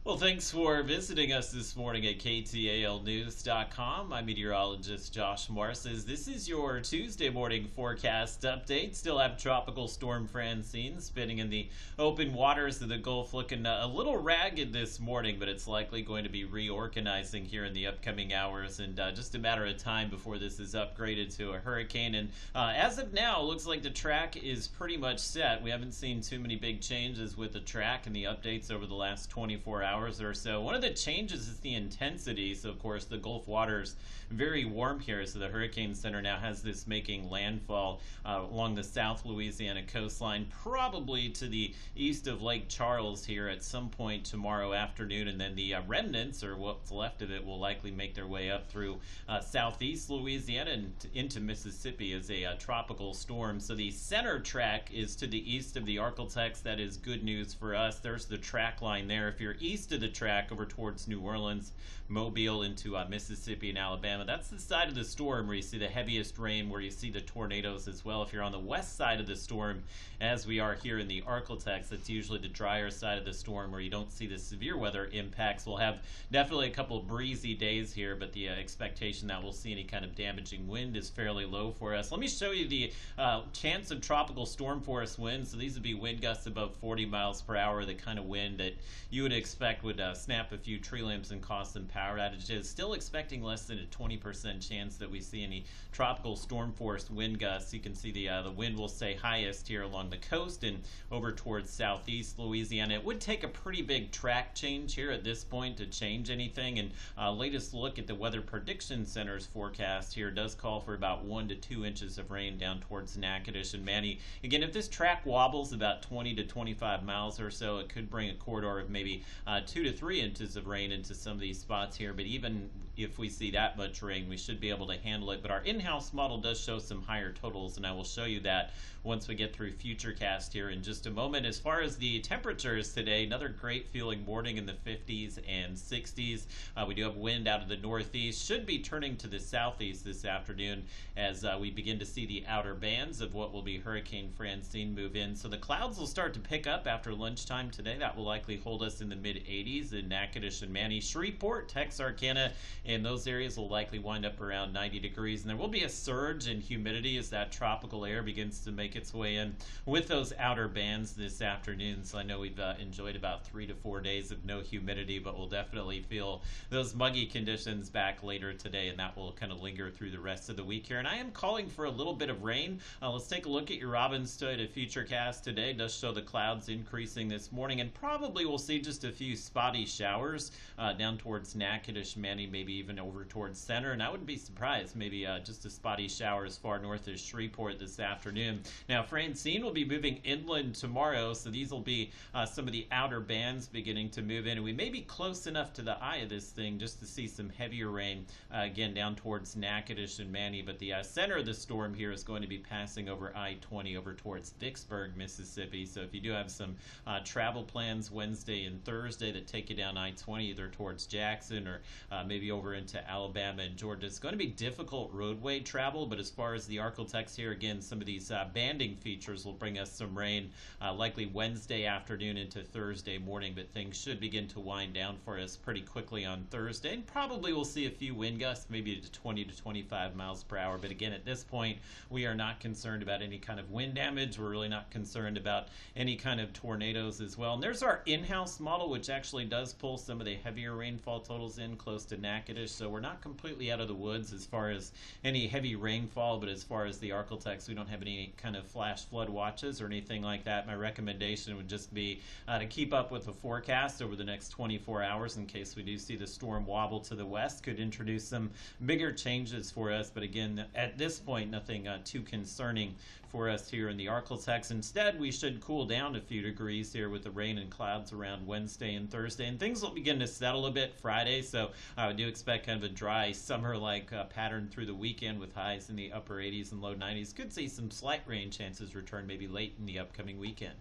Well, thanks for visiting us this morning at KTALnews.com. I'm meteorologist Josh Morses. This is your Tuesday morning forecast update. Still have Tropical Storm Francine spinning in the open waters of the Gulf, looking a little ragged this morning, but it's likely going to be reorganizing here in the upcoming hours, and just a matter of time before this is upgraded to a hurricane. And as of now, it looks like the track is pretty much set. We haven't seen too many big changes with the track and the updates over the last 24 hours or so. One of the changes is the intensity. So, of course, the Gulf waters very warm here. So the Hurricane Center now has this making landfall along the South Louisiana coastline, probably to the east of Lake Charles here at some point tomorrow afternoon. And then the remnants, or what's left of it, will likely make their way up through southeast Louisiana and into Mississippi as a tropical storm. So the center track is to the east of the ArkLaTex. That is good news for us. There's the track line there. If you're east of the track over towards New Orleans, Mobile into Mississippi and Alabama, that's the side of the storm where you see the heaviest rain, where you see the tornadoes as well. If you're on the west side of the storm, as we are here in the ArkLaTex, that's usually the drier side of the storm where you don't see the severe weather impacts. We'll have definitely a couple of breezy days here, but the expectation that we'll see any kind of damaging wind is fairly low for us. Let me show you the chance of tropical storm force winds. So these would be wind gusts above 40 miles per hour, the kind of wind that you would expect would snap a few tree limbs and cause some power outages. Still expecting less than a 20% chance that we see any tropical storm force wind gusts. You can see the wind will stay highest here along the coast and over towards southeast Louisiana. It would take a pretty big track change here at this point to change anything. And latest look at the Weather Prediction Center's forecast here does call for about 1 to 2 inches of rain down towards Natchitoches and Manny. Again, if this track wobbles about 20 to 25 miles or so, it could bring a corridor of maybe 2 to 3 inches of rain into some of these spots here. But even if we see that much rain, we should be able to handle it. But our in-house model does show some higher totals, and I will show you that once we get through Futurecast here in just a moment. As far as the temperatures today, another great feeling morning in the 50s and 60s. We do have wind out of the northeast, should be turning to the southeast this afternoon as we begin to see the outer bands of what will be Hurricane Francine move in. So the clouds will start to pick up after lunchtime today. That will likely hold us in the mid-80s in Natchitoches and Manny. Shreveport, Texarkana, and those areas will likely wind up around 90 degrees. And there will be a surge in humidity as that tropical air begins to make its way in with those outer bands this afternoon. So I know we've enjoyed about 3 to 4 days of no humidity, but we'll definitely feel those muggy conditions back later today, and that will kind of linger through the rest of the week here. And I am calling for a little bit of rain. Let's take a look at your Robinstown Futurecast today. It does show the clouds increasing this morning, and probably we'll see just a few spotty showers down towards Natchitoches, Manny, maybe even over towards center. And I wouldn't be surprised, maybe just a spotty shower as far north as Shreveport this afternoon. Now, Francine will be moving inland tomorrow, so these will be some of the outer bands beginning to move in. And we may be close enough to the eye of this thing just to see some heavier rain, again, down towards Natchitoches and Manny. But the center of the storm here is going to be passing over I-20 over towards Vicksburg, Mississippi. So if you do have some travel plans Wednesday and Thursday that take you down I-20 either towards Jackson or maybe over into Alabama and Georgia, it's going to be difficult roadway travel. But as far as the ArkLaTex here, again, some of these banding features will bring us some rain likely Wednesday afternoon into Thursday morning, but things should begin to wind down for us pretty quickly on Thursday, and probably we'll see a few wind gusts, maybe to 20 to 25 miles per hour. But again, at this point, we are not concerned about any kind of wind damage. We're really not concerned about any kind of tornadoes as well. And there's our in-house model, which actually does pull some of the heavier rainfall totals in close to Natchitoches, so we're not completely out of the woods as far as any heavy rainfall. But as far as the ArkLaTex, we don't have any kind of flash flood watches or anything like that. My recommendation would just be to keep up with the forecast over the next 24 hours in case we do see the storm wobble to the west. Could introduce some bigger changes for us, but again, at this point, nothing too concerning for us here in the ArkLaTex. Instead, we should cool down a few degrees here with the rain and clouds around Wednesday and Thursday, and things will begin to settle a bit Friday. So I do expect kind of a dry summer-like pattern through the weekend with highs in the upper 80s and low 90s. Could see some slight rain chances return maybe late in the upcoming weekend.